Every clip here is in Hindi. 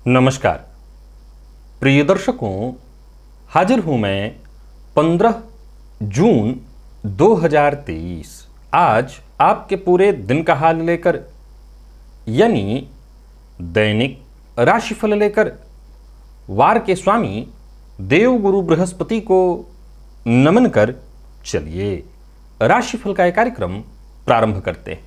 नमस्कार प्रिय दर्शकों, हाजिर हूं मैं 15 जून 2023 आज आपके पूरे दिन का हाल लेकर, यानी दैनिक राशिफल लेकर वार के स्वामी देवगुरु बृहस्पति को नमन कर चलिए राशिफल का यह कार्यक्रम प्रारंभ करते हैं।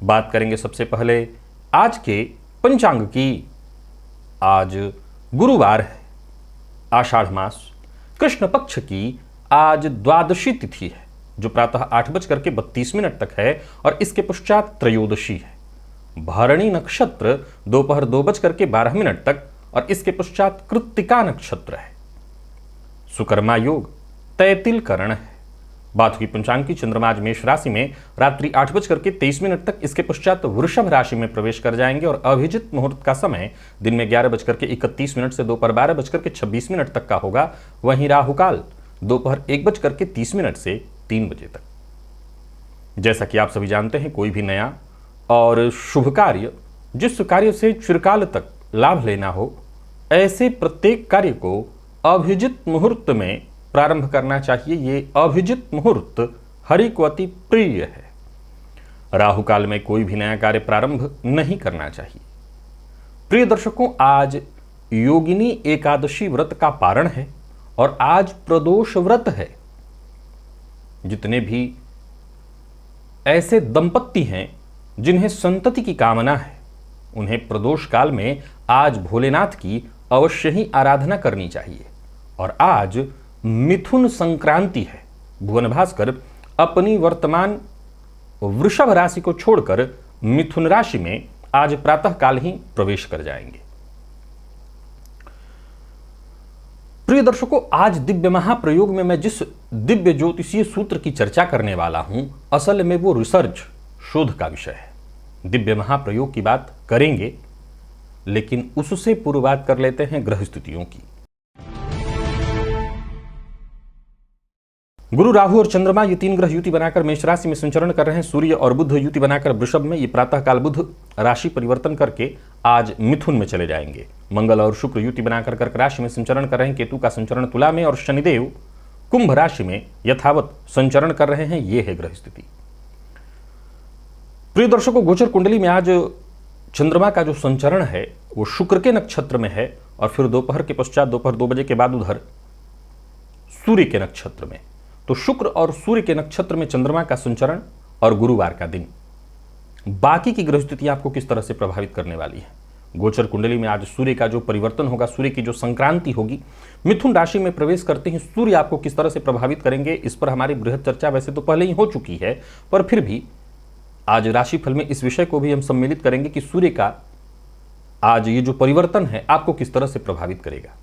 बात करेंगे सबसे पहले आज के पंचांग की। आज गुरुवार है, आषाढ़ मास कृष्ण पक्ष की आज द्वादशी तिथि है, जो प्रातः 8:32 तक है और इसके पश्चात त्रयोदशी है। भरणी नक्षत्र दोपहर 2:12 तक और इसके पश्चात कृत्तिका नक्षत्र है। सुकर्मा योग तैतिल करण है। बात हुई पंचांग की। चंद्रमा आज मेष राशि में रात्रि 8:23 तक, इसके पश्चात वृषभ राशि में प्रवेश कर जाएंगे और अभिजित मुहूर्त का समय दिन में 11:31 से दोपहर 12:26 तक का होगा। वहीं राहुकाल दोपहर 1:30 से 3 बजे तक। जैसा कि आप सभी जानते हैं, कोई भी नया और शुभ कार्य, जिस कार्य से चिरकाल तक लाभ लेना हो, ऐसे प्रत्येक कार्य को अभिजित मुहूर्त में प्रारंभ करना चाहिए। ये अभिजित मुहूर्त हरि को अति प्रिय है। राहु काल में कोई भी नया कार्य प्रारंभ नहीं करना चाहिए। प्रिय दर्शकों, आज योगिनी एकादशी व्रत का पारण है और आज प्रदोष व्रत है। जितने भी ऐसे दंपत्ति हैं जिन्हें संतति की कामना है, उन्हें प्रदोष काल में आज भोलेनाथ की अवश्य ही आराधना करनी चाहिए। और आज मिथुन संक्रांति है। भुवन भास्कर अपनी वर्तमान वृषभ राशि को छोड़कर मिथुन राशि में आज प्रातः काल ही प्रवेश कर जाएंगे। प्रिय दर्शकों, आज दिव्य महाप्रयोग में मैं जिस दिव्य ज्योतिषीय सूत्र की चर्चा करने वाला हूं, असल में वो रिसर्च शोध का विषय है। दिव्य महाप्रयोग की बात करेंगे, लेकिन उससे पूर्व बात कर लेते हैं ग्रह स्थितियों की। गुरु, राहु और चंद्रमा ये 3 ग्रह युति बनाकर मेष राशि में संचरण कर रहे हैं। सूर्य और बुध युति बनाकर वृषभ में, ये प्रातःकाल बुध राशि परिवर्तन करके आज मिथुन में चले जाएंगे। मंगल और शुक्र युति बनाकर कर्क राशि में संचरण कर रहे हैं। केतु का संचरण तुला में और शनिदेव कुंभ राशि में यथावत संचरण कर रहे हैं। ये है ग्रह स्थिति। प्रिय दर्शकों, गोचर कुंडली में आज चंद्रमा का जो संचरण है वो शुक्र के नक्षत्र में है और फिर दोपहर के पश्चात दोपहर 2 बजे के बाद उधर सूर्य के नक्षत्र में। तो शुक्र और सूर्य के नक्षत्र में चंद्रमा का संचरण और गुरुवार का दिन। बाकी की ग्रह स्थितियां आपको किस तरह से प्रभावित करने वाली है? गोचर कुंडली में आज सूर्य का जो परिवर्तन होगा, सूर्य की जो संक्रांति होगी, मिथुन राशि में प्रवेश करते ही सूर्य आपको किस तरह से प्रभावित करेंगे, इस पर हमारी बृहद चर्चा वैसे तो पहले ही हो चुकी है, पर फिर भी आज राशिफल में इस विषय को भी हम सम्मिलित करेंगे कि सूर्य का आज ये जो परिवर्तन है आपको किस तरह से प्रभावित करेगा।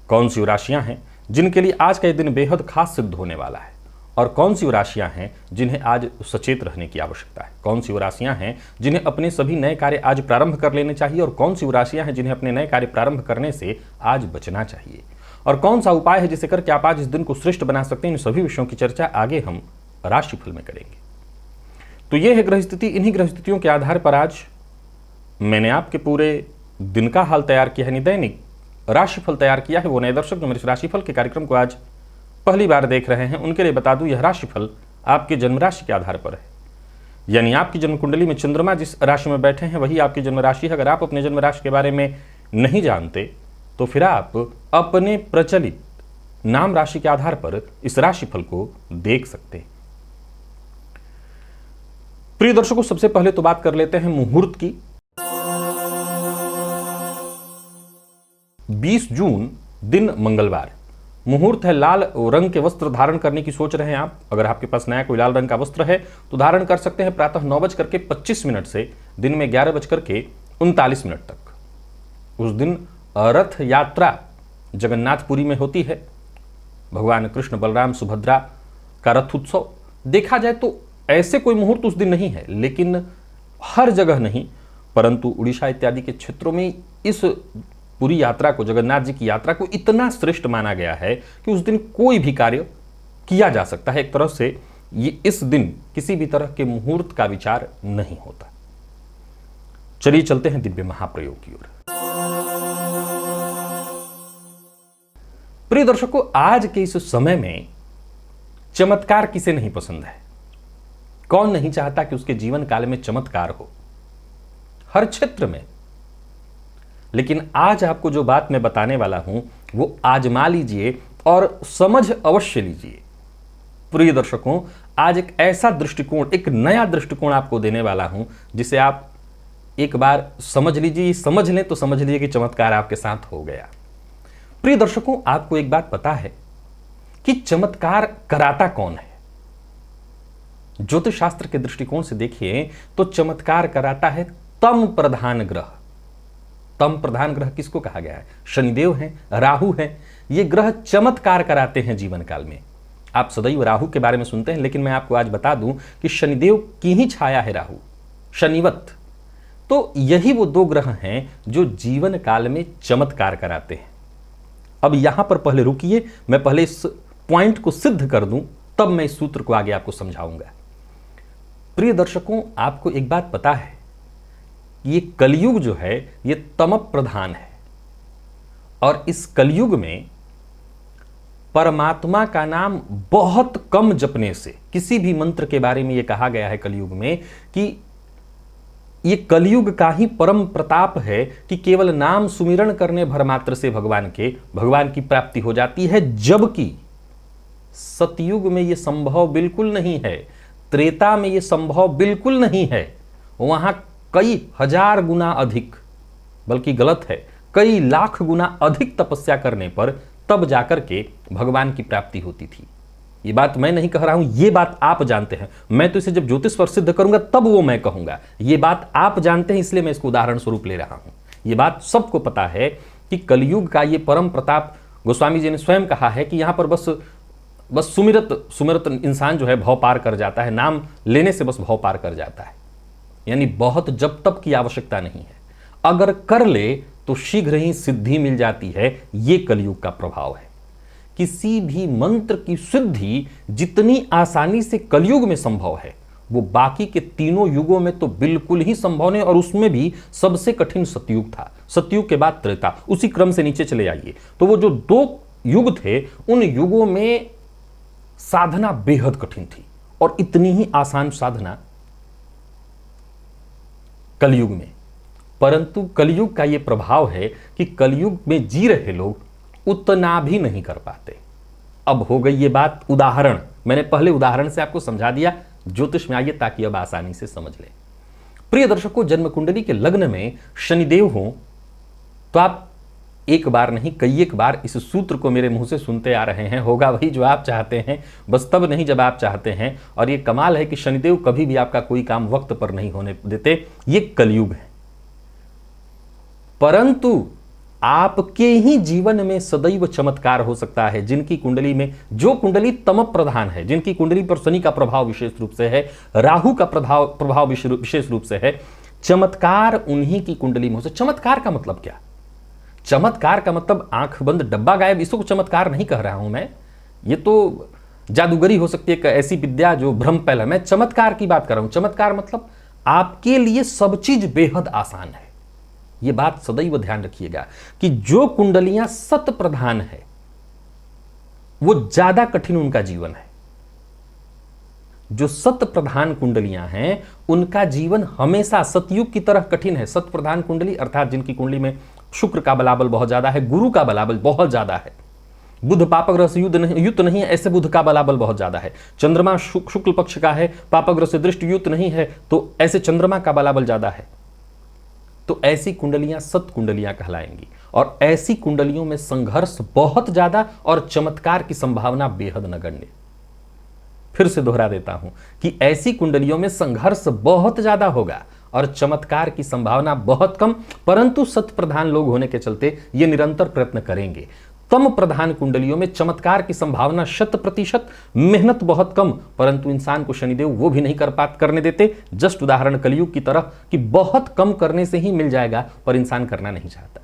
कौन सी राशियां हैं जिनके लिए आज का ये दिन बेहद खास सिद्ध होने वाला है, और कौन सी राशियां हैं जिन्हें आज सचेत रहने की आवश्यकता है। कौन सी राशियां हैं जिन्हें अपने सभी नए कार्य आज प्रारंभ कर लेने चाहिए, और कौन सी राशियां हैं जिन्हें अपने नए कार्य प्रारंभ करने से आज बचना चाहिए, और कौन सा उपाय है जिसे करके आप आज इस दिन को श्रेष्ठ बना सकते हैं। इन सभी विषयों की चर्चा आगे हम राशिफल में करेंगे। तो ये है ग्रह स्थिति। इन्हीं ग्रह स्थितियों के आधार पर आज मैंने आपके पूरे दिन का हाल तैयार किया है, दैनिक राशिफल तैयार किया है। वो नए दर्शक जो मेरे राशिफल के कार्यक्रम को आज पहली बार देख रहे हैं, उनके लिए बता दूं, यह राशिफल आपके जन्म राशि के आधार पर है। यानी आपकी जन्म कुंडली में चंद्रमा जिस राशि में बैठे हैं वही आपकी जन्म राशि है। अगर आप अपने जन्म राशि के बारे में नहीं जानते तो फिर आप अपने प्रचलित नाम राशि के आधार पर इस राशिफल को देख सकते हैं। प्रिय दर्शकों, सबसे पहले तो बात कर लेते हैं मुहूर्त की। 20 जून दिन मंगलवार, मुहूर्त है लाल रंग के वस्त्र धारण करने की सोच रहे हैं आप, अगर आपके पास नया कोई लाल रंग का वस्त्र है तो धारण कर सकते हैं प्रातः 9:25 से दिन में 11:39 तक। उस दिन रथ यात्रा जगन्नाथपुरी में होती है। भगवान कृष्ण बलराम सुभद्रा का रथ उत्सव। देखा जाए तो ऐसे कोई मुहूर्त उस दिन नहीं है, लेकिन हर जगह नहीं, परंतु उड़ीसा इत्यादि के क्षेत्रों में इस पूरी यात्रा को, जगन्नाथ जी की यात्रा को इतना श्रेष्ठ माना गया है कि उस दिन कोई भी कार्य किया जा सकता है। एक तरह से ये इस दिन किसी भी तरह के मुहूर्त का विचार नहीं होता। चलिए चलते हैं दिव्य महाप्रयोग की ओर। प्रिय दर्शकों, आज के इस समय में चमत्कार किसे नहीं पसंद है? कौन नहीं चाहता कि उसके जीवन काल में चमत्कार हो, हर क्षेत्र में। लेकिन आज आपको जो बात मैं बताने वाला हूं वो आजमा लीजिए और समझ अवश्य लीजिए। प्रिय दर्शकों, आज एक ऐसा दृष्टिकोण, एक नया दृष्टिकोण आपको देने वाला हूं जिसे आप एक बार समझ लीजिए। समझ लें तो समझ लीजिए कि चमत्कार आपके साथ हो गया। प्रिय दर्शकों, आपको एक बात पता है कि चमत्कार कराता कौन है? ज्योतिष शास्त्र के दृष्टिकोण से देखिए तो चमत्कार कराता है तम प्रधान ग्रह। तम प्रधान ग्रह किसको कहा गया है? शनिदेव हैं, राहु हैं। ये ग्रह चमत्कार कराते हैं जीवन काल में। आप सदैव राहु के बारे में सुनते हैं, लेकिन मैं आपको आज बता दूं कि शनिदेव की ही छाया है राहु, शनिवत। तो यही वो दो ग्रह हैं जो जीवन काल में चमत्कार कराते हैं। अब यहां पर पहले रुकिए, मैं पहले इस पॉइंट को सिद्ध कर दूं, तब मैं इस सूत्र को आगे आपको समझाऊंगा। प्रिय दर्शकों, आपको एक बात पता है, ये कलयुग जो है ये तम प्रधान है, और इस कलयुग में परमात्मा का नाम बहुत कम जपने से, किसी भी मंत्र के बारे में ये कहा गया है कलयुग में कि ये कलयुग का ही परम प्रताप है कि केवल नाम सुमिरण करने भर मात्र से भगवान की प्राप्ति हो जाती है। जबकि सतयुग में यह संभव बिल्कुल नहीं है, त्रेता में यह संभव बिल्कुल नहीं है। वहां कई हजार गुना अधिक, बल्कि गलत है, कई लाख गुना अधिक तपस्या करने पर तब जाकर के भगवान की प्राप्ति होती थी। ये बात मैं नहीं कह रहा हूं, ये बात आप जानते हैं। मैं तो इसे जब ज्योतिष पर सिद्ध करूंगा तब वो मैं कहूंगा। ये बात आप जानते हैं, इसलिए मैं इसको उदाहरण स्वरूप ले रहा हूं। ये बात सबको पता है कि कलयुग का ये परम प्रताप, गोस्वामी जी ने स्वयं कहा है कि यहां पर बस सुमिरत इंसान जो है भव पार कर जाता है, नाम लेने से बस भव पार कर जाता है। यानी बहुत जब तब की आवश्यकता नहीं है, अगर कर ले तो शीघ्र ही सिद्धि मिल जाती है। ये कलयुग का प्रभाव है। किसी भी मंत्र की सिद्धि जितनी आसानी से कलयुग में संभव है, वो बाकी के तीनों युगों में तो बिल्कुल ही संभव नहीं। और उसमें भी सबसे कठिन सतयुग था, सतयुग के बाद त्रेता, उसी क्रम से नीचे चले आइए तो वो जो दो युग थे, उन युगों में साधना बेहद कठिन थी, और इतनी ही आसान साधना कलयुग में। परंतु कलयुग का यह प्रभाव है कि कलयुग में जी रहे लोग उतना भी नहीं कर पाते। अब हो गई ये बात उदाहरण, मैंने पहले उदाहरण से आपको समझा दिया। ज्योतिष में आइए ताकि अब आसानी से समझ लें। प्रिय दर्शकों, जन्म कुंडली के लग्न में शनिदेव हो तो आप एक बार नहीं कई एक बार इस सूत्र को मेरे मुंह से सुनते आ रहे हैं। होगा वही जो आप चाहते हैं, बस तब नहीं जब आप चाहते हैं। और ये कमाल है कि शनिदेव कभी भी आपका कोई काम वक्त पर नहीं होने देते। ये कलयुग है, परंतु आपके ही जीवन में सदैव चमत्कार हो सकता है। जिनकी कुंडली में, जो कुंडली तम प्रधान है, जिनकी कुंडली पर शनि का प्रभाव विशेष रूप से है, राहु का प्रभाव विशेष रूप से है, चमत्कार उन्हीं की कुंडली में हो सकता। चमत्कार का मतलब क्या? चमत्कार का मतलब आंख बंद डब्बा गायब, इसको चमत्कार नहीं कह रहा हूं मैं। ये तो जादूगरी हो सकती है, एक ऐसी विद्या जो भ्रम फैला। मैं चमत्कार की बात कर रहा हूं। चमत्कार मतलब आपके लिए सब चीज बेहद आसान है। यह बात सदैव ध्यान रखिएगा कि जो कुंडलियां सत प्रधान है वो ज्यादा कठिन उनका जीवन है। जो सत प्रधान कुंडलियां हैं उनका जीवन हमेशा सतयुग की तरह कठिन है। सत प्रधान कुंडली अर्थात जिनकी कुंडली में शुक्र का बलाबल बहुत ज्यादा है, गुरु का बलाबल बहुत ज्यादा है, बुध पापग्रह से युक्त नहीं है, ऐसे बुध का बलाबल बहुत ज्यादा है, चंद्रमा शुक्ल पक्ष का है, पापग्रह से दृष्टि युक्त नहीं है, तो ऐसे चंद्रमा का बलाबल ज्यादा है। तो ऐसी कुंडलियां सत कुंडलियां कहलाएंगी। और ऐसी कुंडलियों में संघर्ष बहुत ज्यादा और चमत्कार की संभावना बेहद नगण्य। फिर से दोहरा देता हूं कि ऐसी कुंडलियों में संघर्ष बहुत ज्यादा होगा और चमत्कार की संभावना बहुत कम, परंतु सत प्रधान लोग होने के चलते ये निरंतर प्रयत्न करेंगे। तम प्रधान कुंडलियों में चमत्कार की संभावना 100%, मेहनत बहुत कम, परंतु इंसान को शनिदेव वो भी नहीं करने देते। जस्ट उदाहरण कलयुग की तरह कि बहुत कम करने से ही मिल जाएगा, पर इंसान करना नहीं चाहता।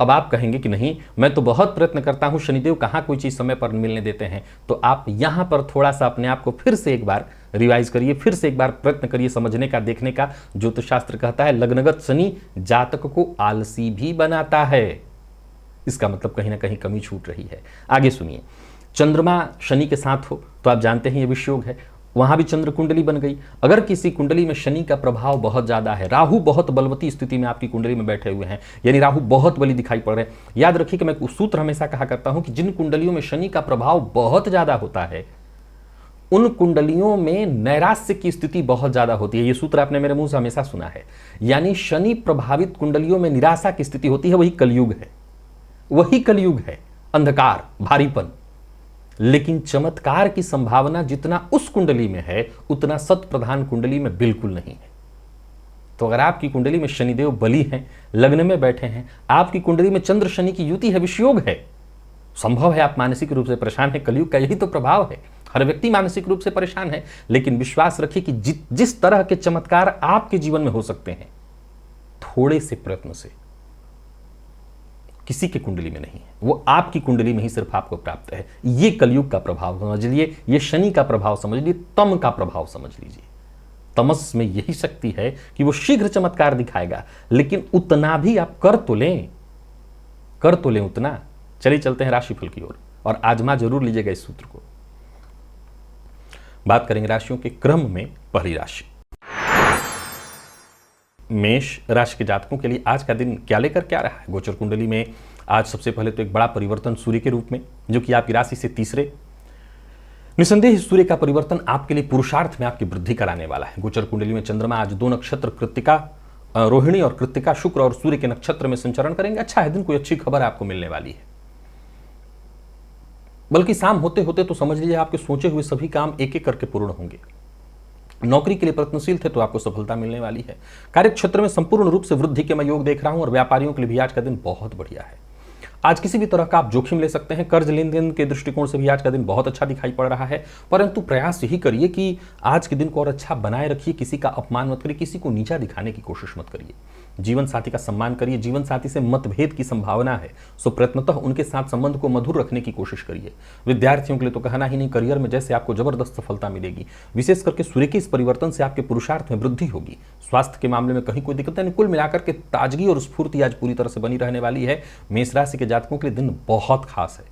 अब आप कहेंगे कि नहीं, मैं तो बहुत प्रयत्न करता हूं, शनिदेव कहां कोई चीज समय पर मिलने देते हैं। तो आप यहां पर थोड़ा सा अपने आप को फिर से एक बार रिवाइज करिए, फिर से एक बार प्रयत्न करिए समझने का, देखने का। ज्योतिष शास्त्र कहता है लग्नगत शनि जातक को आलसी भी बनाता है। इसका मतलब कहीं ना कहीं कमी छूट रही है। आगे सुनिए, चंद्रमा शनि के साथ हो तो आप जानते हैं ये विषयोग है, वहां भी चंद्र कुंडली बन गई। अगर किसी कुंडली में शनि का प्रभाव बहुत ज्यादा है, राहु बहुत बलवती स्थिति में आपकी कुंडली में बैठे हुए हैं, यानी राहु बहुत बली दिखाई पड़ रहे हैं। याद रखिए कि मैं सूत्र हमेशा कहा करता हूं कि जिन कुंडलियों में शनि का प्रभाव बहुत ज्यादा होता है उन कुंडलियों में नैराश्य की स्थिति बहुत ज्यादा होती है। यह सूत्र आपने मेरे मुंह से हमेशा सुना है। यानी शनि प्रभावित कुंडलियों में निराशा की स्थिति होती है। वही कलयुग है, वही कलयुग है, अंधकार, भारीपन। लेकिन चमत्कार की संभावना जितना उस कुंडली में है उतना सत प्रधान कुंडली में बिल्कुल नहीं है। तो अगर आपकी कुंडली में शनिदेव बली हैं, लग्न में बैठे हैं, आपकी कुंडली में चंद्र शनि की युति है, विषयोग है, संभव है आप मानसिक रूप से परेशान है। कलयुग का यही तो प्रभाव है, हर व्यक्ति मानसिक रूप से परेशान है। लेकिन विश्वास रखिए कि जिस तरह के चमत्कार आपके जीवन में हो सकते हैं, थोड़े से प्रयत्न से किसी की कुंडली में नहीं है, वो आपकी कुंडली में ही सिर्फ आपको प्राप्त है। ये कलयुग का प्रभाव समझ लीजिए, ये शनि का प्रभाव समझ लीजिए, तम का प्रभाव समझ लीजिए। तमस में यही शक्ति है कि वो शीघ्र चमत्कार दिखाएगा, लेकिन उतना भी आप कर तो लें उतना। चलिए चलते हैं राशिफल की ओर और आजमा जरूर लीजिएगा इस सूत्र को। बात करेंगे राशियों के क्रम में। पहली राशि मेष राशि के जातकों के लिए आज का दिन क्या लेकर क्या रहा है। गोचर कुंडली में आज सबसे पहले तो एक बड़ा परिवर्तन सूर्य के रूप में, जो कि आपकी राशि से तीसरे। निसंदेह सूर्य का परिवर्तन आपके लिए पुरुषार्थ में आपकी वृद्धि कराने वाला है। गोचर कुंडली में चंद्रमा आज 2 नक्षत्र कृत्तिका, रोहिणी और कृत्तिका, शुक्र और सूर्य के नक्षत्र में संचरण करेंगे। अच्छा है दिन, कोई अच्छी खबर आपको मिलने वाली है। बल्कि शाम होते होते तो समझ लीजिए आपके सोचे हुए सभी काम एक एक करके पूर्ण होंगे। नौकरी के लिए प्रयत्नशील थे तो आपको सफलता मिलने वाली है। कार्य क्षेत्र में संपूर्ण रूप से वृद्धि के मैं योग देख रहा हूं और व्यापारियों के लिए भी आज का दिन बहुत बढ़िया है। आज किसी भी तरह का आप जोखिम ले सकते हैं। कर्ज लेन देन के दृष्टिकोण से भी आज का दिन बहुत अच्छा दिखाई पड़ रहा है, परंतु प्रयास यही करिए कि आज के दिन को और अच्छा बनाए रखिए। किसी का अपमान मत करिए, किसी को नीचा दिखाने की कोशिश मत करिए। जीवन साथी का सम्मान करिए। जीवन साथी से मतभेद की संभावना है, सो प्रयत्नतः उनके साथ संबंध को मधुर रखने की कोशिश करिए। विद्यार्थियों के लिए तो कहना ही नहीं, करियर में जैसे आपको जबरदस्त सफलता मिलेगी। विशेष करके सूर्य के इस परिवर्तन से आपके पुरुषार्थ में वृद्धि होगी। स्वास्थ्य के मामले में कहीं कोई दिक्कत नहीं। कुल मिलाकर के ताजगी और स्फूर्ति आज पूरी तरह से बनी रहने वाली है। मेष राशि के जातकों के लिए दिन बहुत खास है।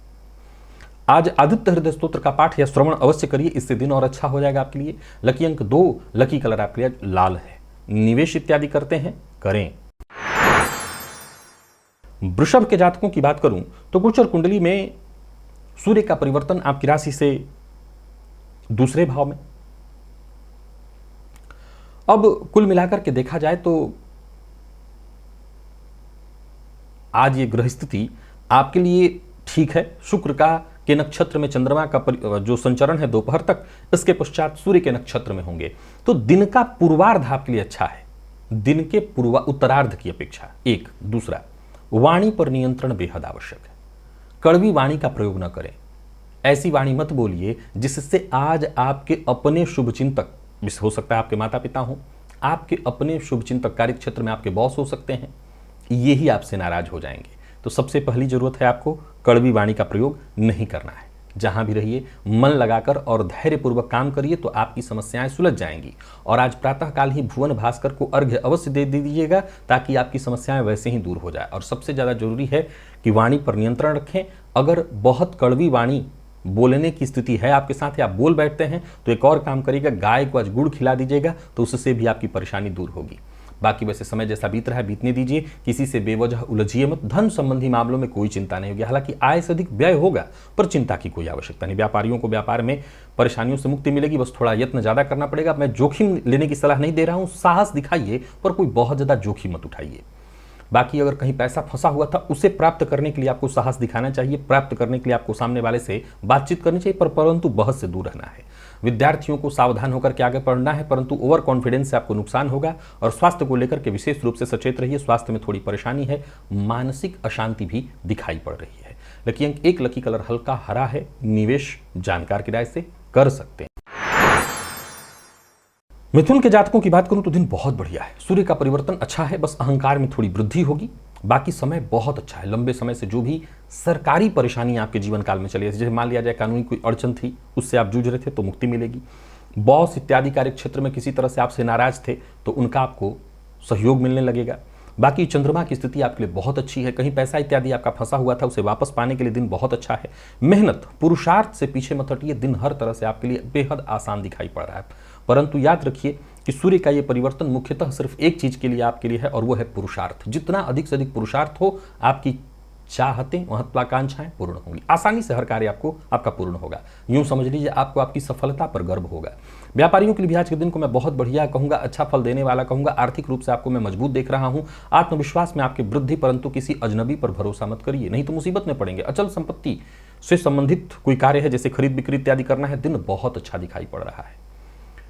आज आदित्य हृदय स्तोत्र का पाठ या श्रवण अवश्य करिए, इससे दिन और अच्छा हो जाएगा आपके लिए। लकी अंक 2, लकी कलर आपके लिए लाल है। निवेश इत्यादि करते हैं, करें। वृषभ के जातकों की बात करूं तो गोचर कुंडली में सूर्य का परिवर्तन आपकी राशि से दूसरे भाव में। अब कुल मिलाकर के देखा जाए तो आज ये ग्रह स्थिति आपके लिए ठीक है। शुक्र का के नक्षत्र में चंद्रमा का जो संचरण है दोपहर तक, इसके पश्चात सूर्य के नक्षत्र में होंगे, तो दिन का पूर्वार्ध आपके लिए अच्छा है, दिन के उत्तरार्ध की अपेक्षा। एक दूसरा, वाणी पर नियंत्रण बेहद आवश्यक है। कड़वी वाणी का प्रयोग न करें। ऐसी वाणी मत बोलिए जिससे आज आपके अपने शुभचिंतक, हो सकता है आपके माता पिता हो, आपके अपने शुभचिंतक, कार्य क्षेत्र में आपके बॉस हो सकते हैं, ये ही आपसे नाराज हो जाएंगे। तो सबसे पहली जरूरत है आपको कड़वी वाणी का प्रयोग नहीं करना है। जहां भी रहिए मन लगाकर और धैर्यपूर्वक काम करिए तो आपकी समस्याएं सुलझ जाएंगी। और आज प्रातःकाल ही भुवन भास्कर को अर्घ्य अवश्य दे दीजिएगा ताकि आपकी समस्याएं वैसे ही दूर हो जाए। और सबसे ज्यादा जरूरी है कि वाणी पर नियंत्रण रखें। अगर बहुत कड़वी वाणी बोलने की स्थिति है आपके साथ या आप बोल बैठते हैं तो एक और काम करिएगा, गाय को आज गुड़ खिला दीजिएगा, तो उससे भी आपकी परेशानी दूर होगी। बाकी वैसे समय जैसा बीत रहा है बीतने दीजिए, किसी से बेवजह उलझिए मत। धन संबंधी मामलों में कोई चिंता नहीं होगी, हालांकि आय से अधिक व्यय होगा पर चिंता की कोई आवश्यकता नहीं। व्यापारियों को व्यापार में परेशानियों से मुक्ति मिलेगी, बस थोड़ा यत्न ज्यादा करना पड़ेगा। मैं जोखिम लेने की सलाह नहीं दे रहा हूं, साहस दिखाइए पर कोई बहुत ज्यादा जोखिम मत उठाइए। बाकी अगर कहीं पैसा फंसा हुआ था उसे प्राप्त करने के लिए आपको साहस दिखाना चाहिए, प्राप्त करने के लिए आपको सामने वाले से बातचीत करनी चाहिए, परंतु बहस से दूर रहना है। विद्यार्थियों को सावधान होकर के आगे बढ़ना है, परंतु ओवर कॉन्फिडेंस से आपको नुकसान होगा। और स्वास्थ्य को लेकर के विशेष रूप से सचेत रहिए, स्वास्थ्य में थोड़ी परेशानी है, मानसिक अशांति भी दिखाई पड़ रही है। लकी अंक 1, लकी कलर हल्का हरा है, निवेश जानकार की राय से कर सकते हैं। मिथुन के जातकों की बात करूं तो दिन बहुत बढ़िया है, सूर्य का परिवर्तन अच्छा है, बस अहंकार में थोड़ी वृद्धि होगी। बाकी समय बहुत अच्छा है। लंबे समय से जो भी सरकारी परेशानी आपके जीवन काल में चली है, जैसे मान लिया जाए कानूनी कोई अड़चन थी, उससे आप जूझ रहे थे तो मुक्ति मिलेगी। बॉस इत्यादि कार्य क्षेत्र में किसी तरह से आपसे नाराज थे तो उनका आपको सहयोग मिलने लगेगा। बाकी चंद्रमा की स्थिति आपके लिए बहुत अच्छी है, कहीं पैसा इत्यादि आपका फंसा हुआ था उसे वापस पाने के लिए दिन बहुत अच्छा है। मेहनत पुरुषार्थ से पीछे मत हटिए, दिन हर तरह से आपके लिए बेहद आसान दिखाई पड़ रहा है। परंतु याद रखिए कि सूर्य का ये परिवर्तन मुख्यतः सिर्फ एक चीज के लिए आपके लिए है, और वो है पुरुषार्थ। जितना अधिक से अधिक पुरुषार्थ हो, आपकी चाहतें, महत्वाकांक्षाएं पूर्ण होंगी, आसानी से हर कार्य आपका पूर्ण होगा। यूं समझ लीजिए आपको आपकी सफलता पर गर्व होगा। व्यापारियों के लिए भी आज के दिन को मैं बहुत बढ़िया कहूंगा, अच्छा फल देने वाला कहूंगा। आर्थिक रूप से आपको मैं मजबूत देख रहा हूं, आत्मविश्वास में आपकी वृद्धि, परंतु किसी अजनबी पर भरोसा मत करिए, नहीं तो मुसीबत में पड़ेंगे। अचल संपत्ति से संबंधित कोई कार्य है, जैसे खरीद बिक्री इत्यादि करना है, दिन बहुत अच्छा दिखाई पड़ रहा है।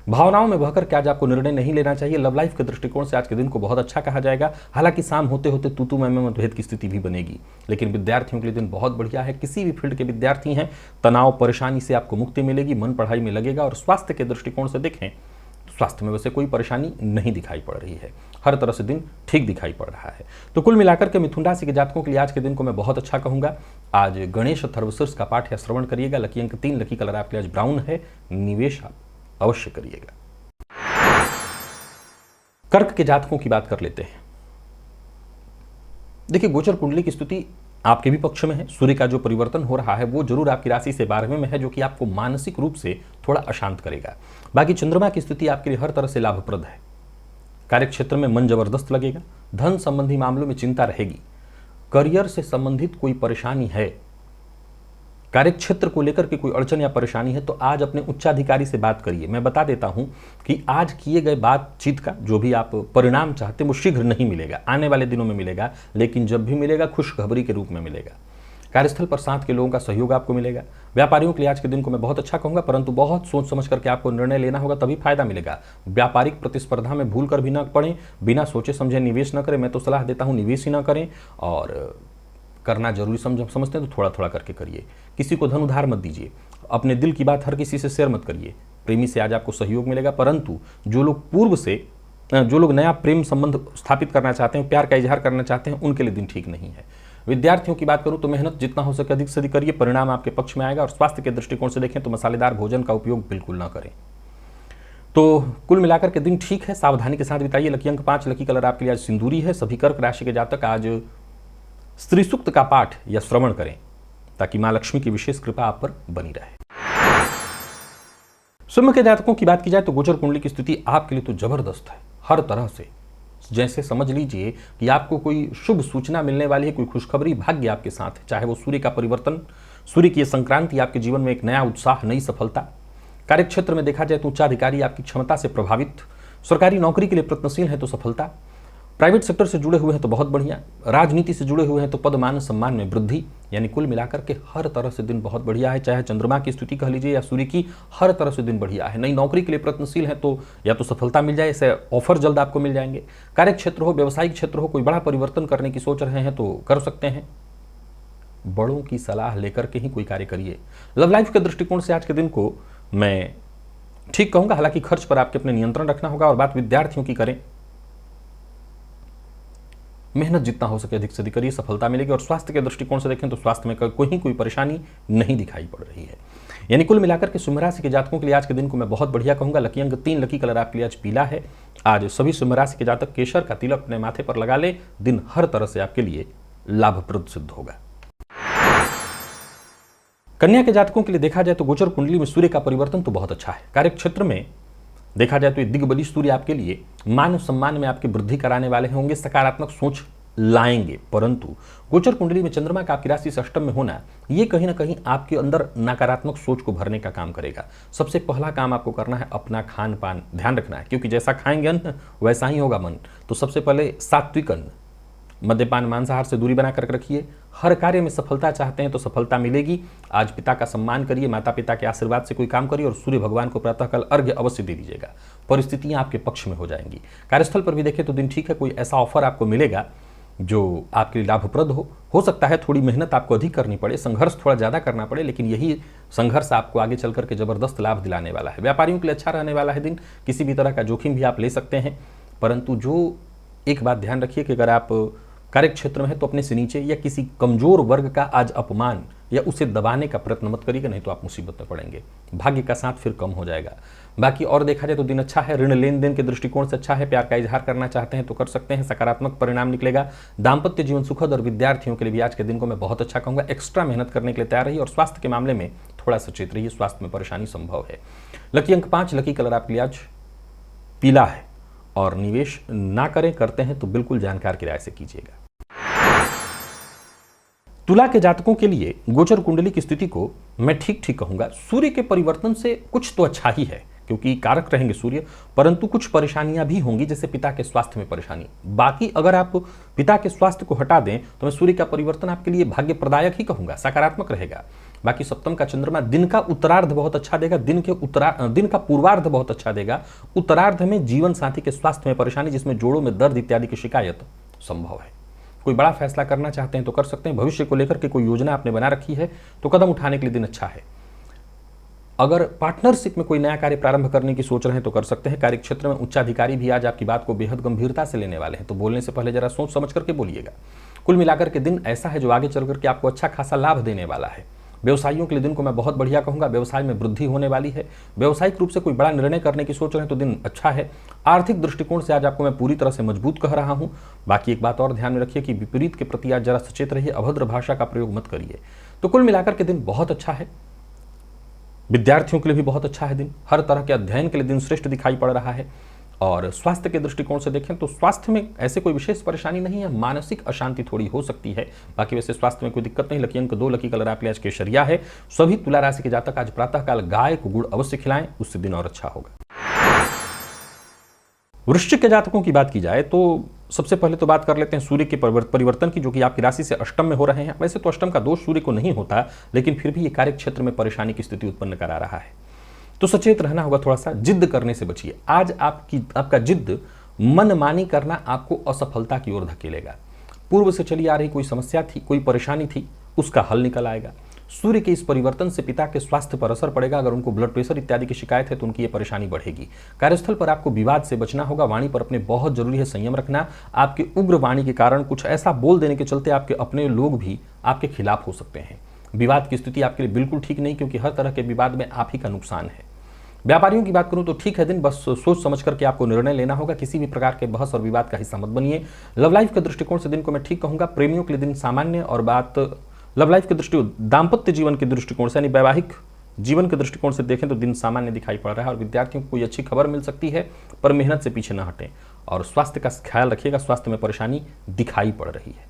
भावनाओं में बहकर के आज आपको निर्णय नहीं लेना चाहिए। लव लाइफ के दृष्टिकोण से आज के दिन को बहुत अच्छा कहा जाएगा। हालांकि शाम होते होते तू मैं मतभेद की स्थिति भी बनेगी, लेकिन विद्यार्थियों के लिए दिन बहुत बढ़िया है। किसी भी फील्ड के विद्यार्थी हैं, तनाव परेशानी से आपको मुक्ति मिलेगी, मन पढ़ाई में लगेगा। और स्वास्थ्य के दृष्टिकोण से देखें तो स्वास्थ्य में वैसे कोई परेशानी नहीं दिखाई पड़ रही है, हर तरह से दिन ठीक दिखाई पड़ रहा है। तो कुल मिलाकर के मिथुन राशि के जातकों के लिए आज के दिन को मैं बहुत अच्छा कहूंगा। आज गणेश अथर्वशीर्ष का पाठ या श्रवण करिएगा। लकी अंक 3, लकी कलर आपके आज ब्राउन है, निवेश आप अवश्य करिएगा। कर्क के जातकों की बात कर लेते हैं। देखिए, गोचर कुंडली की स्थिति आपके भी पक्ष में है। सूर्य का जो परिवर्तन हो रहा है वो जरूर आपकी राशि से 12वें में है, जो कि आपको मानसिक रूप से थोड़ा अशांत करेगा। बाकी चंद्रमा की स्थिति आपके लिए हर तरह से लाभप्रद है। कार्यक्षेत्र में मन जबरदस्त लगेगा, धन संबंधी मामलों में चिंता रहेगी। करियर से संबंधित कोई परेशानी है, कार्यक्षेत्र को लेकर के कोई अड़चन या परेशानी है, तो आज अपने उच्चाधिकारी से बात करिए। मैं बता देता हूं कि आज किए गए बातचीत का जो भी आप परिणाम चाहते हैं वो शीघ्र नहीं मिलेगा, आने वाले दिनों में मिलेगा, लेकिन जब भी मिलेगा खुशखबरी के रूप में मिलेगा। कार्यस्थल पर साथ के लोगों का सहयोग आपको मिलेगा। व्यापारियों के लिए आज के दिन को मैं बहुत अच्छा कहूंगा, परंतु बहुत सोच समझ करके आपको निर्णय लेना होगा, तभी फायदा मिलेगा। व्यापारिक प्रतिस्पर्धा में भूल कर भी ना पड़े, बिना सोचे समझे निवेश न करें। मैं तो सलाह देता हूं निवेश ही ना करें, और करना जरूरी समझते हैं तो थोड़ा थोड़ा करके करिए। किसी को धन उधार मत दीजिए, अपने दिल की बात हर किसी से शेयर मत करिए। प्रेमी से आज आपको सहयोग मिलेगा, परंतु जो लोग नया प्रेम संबंध स्थापित करना चाहते हैं, प्यार का इजहार करना चाहते हैं, उनके लिए दिन ठीक नहीं है। विद्यार्थियों की बात करूं तो मेहनत जितना हो सके अधिक से अधिक करिए, परिणाम आपके पक्ष में आएगा। और स्वास्थ्य के दृष्टिकोण से देखें तो मसालेदार भोजन का उपयोग बिल्कुल ना करें। तो कुल मिलाकर के दिन ठीक है, सावधानी के साथ बिताइए। लकी अंक 5, लकी कलर आपके लिए आज सिंदूरी है। सभी कर्क राशि के जातक आज स्त्री सूक्त का पाठ या श्रवण करें, ताकि मां लक्ष्मी की विशेष कृपा आप पर बनी रहे। सिंह के जातकों की बात की जाए तो गोचर कुंडली की स्थिति आपके लिए तो जबरदस्त है, हर तरह से। जैसे समझ लीजिए कि आपको कोई शुभ सूचना मिलने वाली है, कोई खुशखबरी, भाग्य आपके साथ है। चाहे वो सूर्य का परिवर्तन, सूर्य की संक्रांति आपके जीवन में एक नया उत्साह, नई सफलता। कार्यक्षेत्र में देखा जाए तो उच्चाधिकारी आपकी क्षमता से प्रभावित, सरकारी नौकरी के लिए प्रयत्नशील है तो सफलता, प्राइवेट सेक्टर से जुड़े हुए हैं तो बहुत बढ़िया, राजनीति से जुड़े हुए हैं तो पद मान सम्मान में वृद्धि। यानी कुल मिलाकर के हर तरह से दिन बहुत बढ़िया है। चाहे चंद्रमा की स्थिति कह लीजिए या सूर्य की, हर तरह से दिन बढ़िया है। नई नौकरी के लिए प्रयत्नशील है तो या तो सफलता मिल जाए, ऐसे ऑफर जल्द आपको मिल जाएंगे। कार्य क्षेत्र हो, व्यवसायिक क्षेत्र हो, कोई बड़ा परिवर्तन करने की सोच रहे हैं तो कर सकते हैं। बड़ों की सलाह लेकर के ही कोई कार्य करिए। लव लाइफ के दृष्टिकोण से आज के दिन को मैं ठीक कहूंगा, हालांकि खर्च पर आपके अपने नियंत्रण रखना होगा। और बात विद्यार्थियों की करें, मेहनत जितना हो सके अधिक से अधिक करिए, सफलता मिलेगी। और स्वास्थ्य के दृष्टिकोण से देखें तो स्वास्थ्य में कोई परेशानी नहीं दिखाई पड़ रही है। यानी कुल मिलाकर के सिंह राशि के जातकों के लिए आज के दिन को मैं बहुत बढ़िया कहूंगा। लकी अंक 3, लकी कलर आपके लिए आज पीला है। आज सभी सिंह राशि के जातक केसर का तिलक अपने माथे पर लगा ले, दिन हर तरह से आपके लिए लाभप्रद सिद्ध होगा। कन्या के जातकों के लिए देखा जाए तो गोचर कुंडली में सूर्य का परिवर्तन तो बहुत अच्छा है। कार्यक्षेत्र में देखा जाए तो ये दिग्बली सूर्य आपके लिए मान सम्मान में आपकी वृद्धि कराने वाले होंगे, सकारात्मक सोच लाएंगे। परंतु गोचर कुंडली में चंद्रमा का आपकी राशि से अष्टम में होना, ये कहीं ना कहीं आपके अंदर नकारात्मक सोच को भरने का काम करेगा। सबसे पहला काम आपको करना है अपना खान पान ध्यान रखना है, क्योंकि जैसा खाएंगे अन्न वैसा ही होगा मन। तो सबसे पहले सात्विक अन्न, मद्यपान मांसाहार से दूरी बनाकर रखिए। हर कार्य में सफलता चाहते हैं तो सफलता मिलेगी। आज पिता का सम्मान करिए, माता पिता के आशीर्वाद से कोई काम करिए और सूर्य भगवान को प्रातःकाल अर्घ्य अवश्य दे दीजिएगा। परिस्थितियां आपके पक्ष में हो जाएंगी। कार्यस्थल पर भी देखें तो दिन ठीक है, कोई ऐसा ऑफर आपको मिलेगा जो आपके लिए लाभप्रद हो सकता है थोड़ी मेहनत आपको अधिक करनी पड़े, संघर्ष थोड़ा ज़्यादा करना पड़े, लेकिन यही संघर्ष आपको आगे चल करके ज़बरदस्त लाभ दिलाने वाला है। व्यापारियों के लिए अच्छा रहने वाला है दिन। किसी भी तरह का जोखिम भी आप ले सकते हैं, परंतु जो एक बात ध्यान रखिए कि अगर आप कार्य क्षेत्र में है तो अपने से नीचे या किसी कमजोर वर्ग का आज अपमान या उसे दबाने का प्रयत्न मत करिएगा, नहीं तो आप मुसीबत में पड़ेंगे। भाग्य का साथ फिर कम हो जाएगा। बाकी और देखा जाए तो दिन अच्छा है, ऋण लेन देन के दृष्टिकोण से अच्छा है। प्यार का इजहार करना चाहते हैं तो कर सकते हैं, सकारात्मक परिणाम निकलेगा। दाम्पत्य जीवन सुखद और विद्यार्थियों के लिए भी आज के दिन को मैं बहुत अच्छा कहूंगा। एक्स्ट्रा मेहनत करने के लिए तैयार रहिए और स्वास्थ्य के मामले में थोड़ा सचेत रहिए, स्वास्थ्य में परेशानी संभव है। लकी अंक 5, लकी कलर आपके लिए आज पीला है और निवेश ना करें, करते हैं तो बिल्कुल जानकार की राय से कीजिएगा। तुला के जातकों के लिए गोचर कुंडली की स्थिति को मैं ठीक ठीक कहूंगा। सूर्य के परिवर्तन से कुछ तो अच्छा ही है क्योंकि कारक रहेंगे सूर्य, परंतु कुछ परेशानियां भी होंगी, जैसे पिता के स्वास्थ्य में परेशानी। बाकी अगर आप पिता के स्वास्थ्य को हटा दें तो मैं सूर्य का परिवर्तन आपके लिए भाग्य प्रदायक ही कहूंगा, सकारात्मक रहेगा। बाकी सप्तम का चंद्रमा दिन का उत्तरार्ध बहुत अच्छा देगा, दिन का पूर्वार्ध बहुत अच्छा देगा। उत्तरार्ध में जीवन साथी के स्वास्थ्य में परेशानी, जिसमें जोड़ों में दर्द इत्यादि की शिकायत संभव है। कोई बड़ा फैसला करना चाहते हैं तो कर सकते हैं। भविष्य को लेकर के कोई योजना आपने बना रखी है तो कदम उठाने के लिए दिन अच्छा है। अगर पार्टनरशिप में कोई नया कार्य प्रारंभ करने की सोच रहे हैं तो कर सकते हैं। कार्य क्षेत्र में उच्चाधिकारी भी आज आपकी बात को बेहद गंभीरता से लेने वाले हैं, तो बोलने से पहले जरा सोच समझ करके बोलिएगा। कुल मिलाकर के दिन ऐसा है जो आगे चल करके आपको अच्छा खासा लाभ देने वाला है। व्यवसायियों के लिए दिन को मैं बहुत बढ़िया कहूंगा। व्यवसाय में वृद्धि होने वाली है। व्यावसायिक रूप से कोई बड़ा निर्णय करने की सोच रहे हैं तो दिन अच्छा है। आर्थिक दृष्टिकोण से आज आपको मैं पूरी तरह से मजबूत कह रहा हूं। बाकी एक बात और ध्यान में रखिए कि विपरीत के प्रति आज जरा सचेत रहिए, अभद्र भाषा का प्रयोग मत करिए। तो कुल मिलाकर के दिन बहुत अच्छा है। विद्यार्थियों के लिए भी बहुत अच्छा है दिन। हर तरह के अध्ययन के लिए दिन श्रेष्ठ दिखाई पड़ रहा है। और स्वास्थ्य के दृष्टिकोण से देखें तो स्वास्थ्य में ऐसे कोई विशेष परेशानी नहीं है, मानसिक अशांति थोड़ी हो सकती है। बाकी वैसे स्वास्थ्य में कोई दिक्कत नहीं। लकी अंक 2, लकी कलर आपके आज केसरिया है। सभी तुला राशि के जातक आज प्रातःकाल गाय को गुड़ अवश्य खिलाएं, उससे दिन और अच्छा होगा। वृश्चिक के जातकों की बात की जाए तो सबसे पहले तो बात कर लेते हैं सूर्य के परिवर्तन की, जो कि आपकी राशि से अष्टम में हो रहे हैं। वैसे तो अष्टम का दोष सूर्य को नहीं होता, लेकिन फिर भी ये कार्य क्षेत्र में परेशानी की स्थिति उत्पन्न करा रहा है, तो सचेत रहना होगा। थोड़ा सा जिद करने से बचिए। आज आपका जिद मनमानी करना आपको असफलता की ओर धकेलेगा। पूर्व से चली आ रही कोई समस्या थी, कोई परेशानी थी, उसका हल निकल आएगा। सूर्य के इस परिवर्तन से पिता के स्वास्थ्य पर असर पड़ेगा। अगर उनको ब्लड प्रेशर इत्यादि की शिकायत है तो उनकी ये परेशानी बढ़ेगी। कार्यस्थल पर आपको विवाद से बचना होगा। वाणी पर अपने बहुत जरूरी है संयम रखना। आपके उग्र वाणी के कारण कुछ ऐसा बोल देने के चलते आपके अपने लोग भी आपके खिलाफ हो सकते हैं। विवाद की स्थिति आपके लिए बिल्कुल ठीक नहीं, क्योंकि हर तरह के विवाद में आप ही का नुकसान है। व्यापारियों की बात करूं तो ठीक है दिन, बस सोच समझ करके आपको निर्णय लेना होगा। किसी भी प्रकार के बहस और विवाद का हिस्सा मत बनिए। लव लाइफ के दृष्टिकोण से दिन को मैं ठीक कहूंगा। प्रेमियों के लिए दिन सामान्य, और बात लव लाइफ के दाम्पत्य जीवन के दृष्टिकोण से यानी वैवाहिक जीवन के दृष्टिकोण से देखें तो दिन सामान्य दिखाई पड़ रहा है। और विद्यार्थियों को कोई अच्छी खबर मिल सकती है, पर मेहनत से पीछे न हटें और स्वास्थ्य का ख्याल रखिएगा। स्वास्थ्य में परेशानी दिखाई पड़ रही है।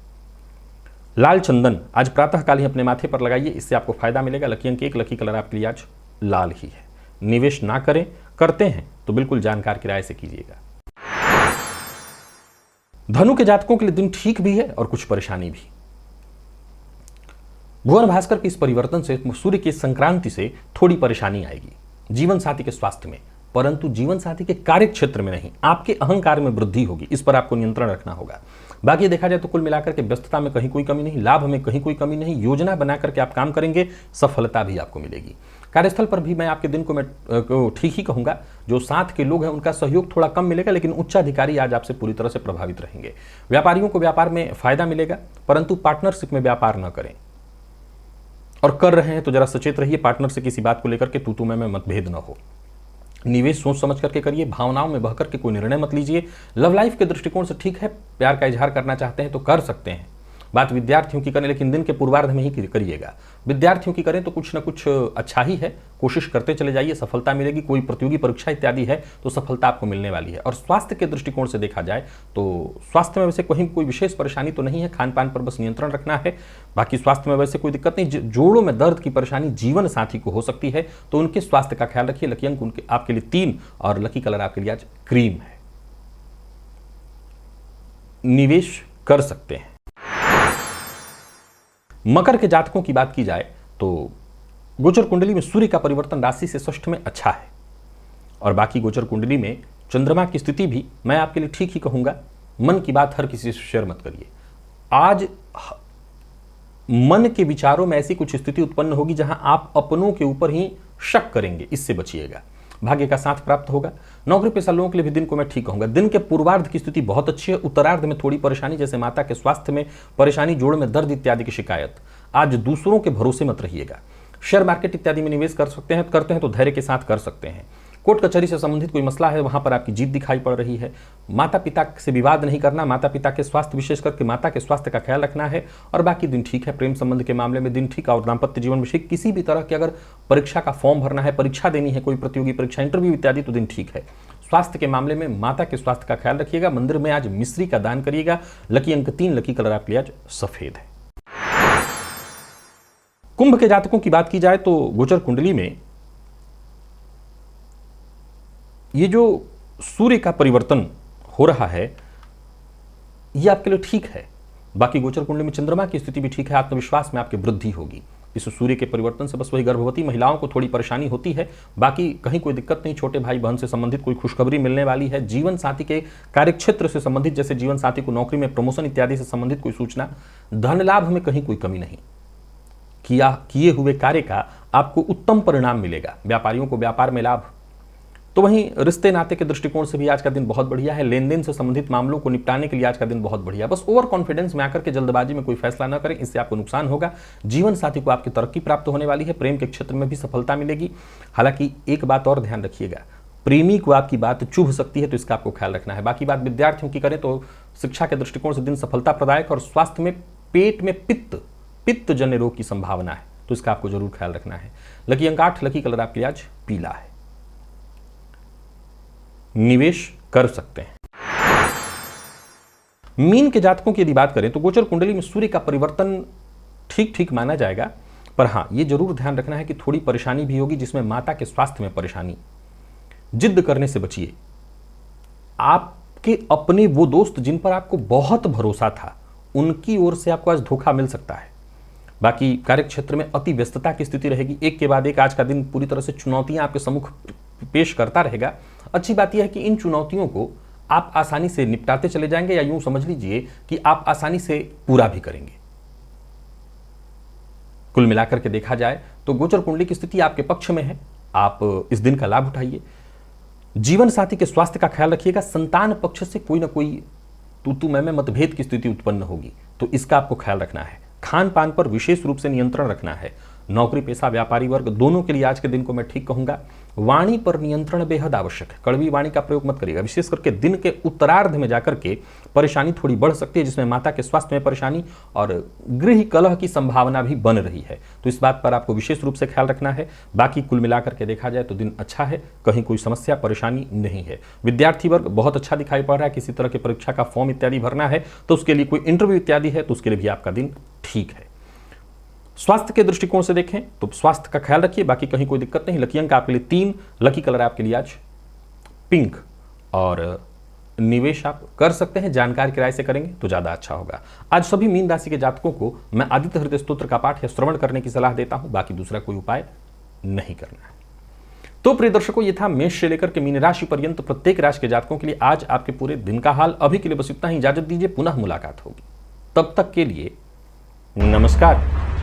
लाल चंदन आज प्रातःकाल ही अपने माथे पर लगाइए, इससे आपको फायदा मिलेगा। लकी अंक 1, लकी कलर आपके लिए आज लाल ही है। निवेश ना करें, करते हैं तो बिल्कुल जानकार की राय से कीजिएगा। धनु के जातकों के लिए दिन ठीक भी है और कुछ परेशानी भी। भुवन भास्कर के इस परिवर्तन से, सूर्य की संक्रांति से थोड़ी परेशानी आएगी जीवन साथी के स्वास्थ्य में, परंतु जीवन साथी के कार्य क्षेत्र में नहीं। आपके अहंकार में वृद्धि होगी, इस पर आपको नियंत्रण रखना होगा। बाकी देखा जाए तो कुल मिलाकर के व्यस्तता में कहीं कोई कमी नहीं, लाभ में कहीं कोई कमी नहीं। योजना बना करके आप काम करेंगे, सफलता भी आपको मिलेगी। कार्यस्थल पर भी मैं आपके दिन को मैं ठीक ही कहूंगा। जो साथ के लोग हैं उनका सहयोग थोड़ा कम मिलेगा, लेकिन उच्चाधिकारी आज आपसे पूरी तरह से प्रभावित रहेंगे। व्यापारियों को व्यापार में फायदा मिलेगा, परंतु पार्टनरशिप में व्यापार न करें, और कर रहे हैं तो जरा सचेत रहिए। पार्टनर से किसी बात को लेकर के तू में मतभेद न हो। निवेश सोच समझ करके करिए, भावनाओं में बहकर के कोई निर्णय मत लीजिए। लव लाइफ के दृष्टिकोण से ठीक है, प्यार का इजहार करना चाहते हैं तो कर सकते हैं। बात विद्यार्थियों की करें, लेकिन दिन के पूर्वार्ध में ही करिएगा। विद्यार्थियों की करें तो कुछ ना कुछ अच्छा ही है, कोशिश करते चले जाइए, सफलता मिलेगी। कोई प्रतियोगी परीक्षा इत्यादि है तो सफलता आपको मिलने वाली है। और स्वास्थ्य के दृष्टिकोण से देखा जाए तो स्वास्थ्य में वैसे कहीं कोई विशेष परेशानी तो नहीं है, खान पान पर बस नियंत्रण रखना है। बाकी स्वास्थ्य में वैसे कोई दिक्कत नहीं। जोड़ों में दर्द की परेशानी जीवन साथी को हो सकती है, तो उनके स्वास्थ्य का ख्याल रखिए। लकी अंक उनके आपके लिए 3 और लकी कलर आपके लिए आज क्रीम है। निवेश कर सकते हैं। मकर के जातकों की बात की जाए तो गोचर कुंडली में सूर्य का परिवर्तन राशि से षष्ठ में अच्छा है, और बाकी गोचर कुंडली में चंद्रमा की स्थिति भी मैं आपके लिए ठीक ही कहूंगा। मन की बात हर किसी से शेयर मत करिए। आज मन के विचारों में ऐसी कुछ स्थिति उत्पन्न होगी जहां आप अपनों के ऊपर ही शक करेंगे, इससे बचिएगा। भाग्य का साथ प्राप्त होगा। नौकरी पेशा लोगों के लिए भी दिन को मैं ठीक कहूंगा। दिन के पूर्वार्ध की स्थिति बहुत अच्छी है। उत्तरार्ध में थोड़ी परेशानी, जैसे माता के स्वास्थ्य में परेशानी, जोड़ में दर्द इत्यादि की शिकायत। आज दूसरों के भरोसे मत रहिएगा। शेयर मार्केट इत्यादि में निवेश करते हैं तो धैर्य के साथ कर सकते हैं। कोर्ट कचहरी से संबंधित कोई मसला है, वहां पर आपकी जीत दिखाई पड़ रही है। माता पिता से विवाद नहीं करना, माता पिता के स्वास्थ्य, विशेष करके माता के स्वास्थ्य का ख्याल रखना है। और बाकी दिन ठीक है। प्रेम संबंध के मामले में दिन ठीक, और दाम्पत्य जीवन में ठीक। किसी भी तरह की अगर परीक्षा का फॉर्म भरना है, परीक्षा देनी है, कोई प्रतियोगी परीक्षा, इंटरव्यू इत्यादि, तो दिन ठीक है। स्वास्थ्य के मामले में माता के स्वास्थ्य का ख्याल रखिएगा। मंदिर में आज मिश्री का दान करिएगा। लकी अंक 3, लकी कलर आपके लिए आज सफेद है। कुंभ के जातकों की बात की जाए तो गोचर कुंडली में ये जो सूर्य का परिवर्तन हो रहा है ये आपके लिए ठीक है। बाकी गोचर कुंडली में चंद्रमा की स्थिति भी ठीक है। आत्मविश्वास में आपकी वृद्धि होगी इस सूर्य के परिवर्तन से। बस वही गर्भवती महिलाओं को थोड़ी परेशानी होती है, बाकी कहीं कोई दिक्कत नहीं। छोटे भाई बहन से संबंधित कोई खुशखबरी मिलने वाली है। जीवन साथी के कार्यक्षेत्र से संबंधित, जैसे जीवन साथी को नौकरी में प्रमोशन इत्यादि से संबंधित कोई सूचना। धन लाभ में कहीं कोई कमी नहीं। किए हुए कार्य का आपको उत्तम परिणाम मिलेगा। व्यापारियों को व्यापार में लाभ। तो वहीं रिश्ते नाते के दृष्टिकोण से भी आज का दिन बहुत बढ़िया है। लेन देन से संबंधित मामलों को निपटाने के लिए आज का दिन बहुत बढ़िया। बस ओवर कॉन्फिडेंस में आकर के जल्दबाजी में कोई फैसला न करें, इससे आपको नुकसान होगा। जीवन साथी को आपकी तरक्की प्राप्त होने वाली है। प्रेम के क्षेत्र में भी सफलता मिलेगी। हालांकि एक बात और ध्यान रखिएगा, प्रेमी को आपकी बात चुभ सकती है, तो इसका आपको ख्याल रखना है। बाकी बात विद्यार्थियों की करें तो शिक्षा के दृष्टिकोण से दिन सफलता प्रदायक, और स्वास्थ्य में पेट में पित्त जन्य रोग की संभावना है, तो इसका आपको जरूर ख्याल रखना है। लकी अंक 8, लकी कलर आपके लिए आज पीला है। निवेश कर सकते हैं। मीन के जातकों की यदि बात करें तो गोचर कुंडली में सूर्य का परिवर्तन ठीक ठीक माना जाएगा, पर हां यह जरूर ध्यान रखना है कि थोड़ी परेशानी भी होगी, जिसमें माता के स्वास्थ्य में परेशानी। जिद करने से बचिए। आपके अपने वो दोस्त जिन पर आपको बहुत भरोसा था, उनकी ओर से आपको आज धोखा मिल सकता है। बाकी कार्यक्षेत्र में अति व्यस्तता की स्थिति रहेगी। एक के बाद एक आज का दिन पूरी तरह से चुनौतियां आपके सम्मुख पेश करता रहेगा। अच्छी बात यह है कि इन चुनौतियों को आप आसानी से निपटाते चले जाएंगे, या यूं समझ लीजिए कि आप आसानी से पूरा भी करेंगे। कुल मिलाकर के देखा जाए तो गोचर कुंडली की स्थिति आपके पक्ष में है। आप इस दिन का लाभ उठाइए। जीवन साथी के स्वास्थ्य का ख्याल रखिएगा। संतान पक्ष से कोई ना कोई तू मैं मतभेद की स्थिति उत्पन्न होगी, तो इसका आपको ख्याल रखना है। खान पान पर विशेष रूप से नियंत्रण रखना है। नौकरी पेशा व्यापारी वर्ग दोनों के लिए आज के दिन को मैं ठीक कहूंगा। वाणी पर नियंत्रण बेहद आवश्यक है। कड़वी वाणी का प्रयोग मत करिएगा। विशेष करके दिन के उत्तरार्ध में जाकर के परेशानी थोड़ी बढ़ सकती है, जिसमें माता के स्वास्थ्य में परेशानी और गृह कलह की संभावना भी बन रही है, तो इस बात पर आपको विशेष रूप से ख्याल रखना है। बाकी कुल मिलाकर के देखा जाए तो दिन अच्छा है, कहीं कोई समस्या परेशानी नहीं है। विद्यार्थी वर्ग बहुत अच्छा दिखाई पड़ रहा है। किसी तरह की परीक्षा का फॉर्म इत्यादि भरना है, तो उसके लिए कोई इंटरव्यू इत्यादि है, तो उसके लिए भी आपका दिन ठीक है। स्वास्थ्य के दृष्टिकोण से देखें तो स्वास्थ्य का ख्याल रखिए। बाकी कहीं कोई दिक्कत नहीं। लकी अंक आपके लिए 3, लकी कलर आपके लिए आज पिंक, और निवेश आप कर सकते हैं। जानकार किराए से करेंगे तो ज्यादा अच्छा होगा। आज सभी मीन राशि के जातकों को मैं आदित्य हृदय स्तोत्र का पाठ या श्रवण करने की सलाह देता हूं। बाकी दूसरा कोई उपाय नहीं करना है। तो प्रिय दर्शकों, ये था मेष से लेकर के मीन राशि पर्यंत प्रत्येक राशि के जातकों के लिए आज आपके पूरे दिन का हाल। अभी के लिए बस इतना ही। इजाजत दीजिए, पुनः मुलाकात होगी। तब तक के लिए नमस्कार।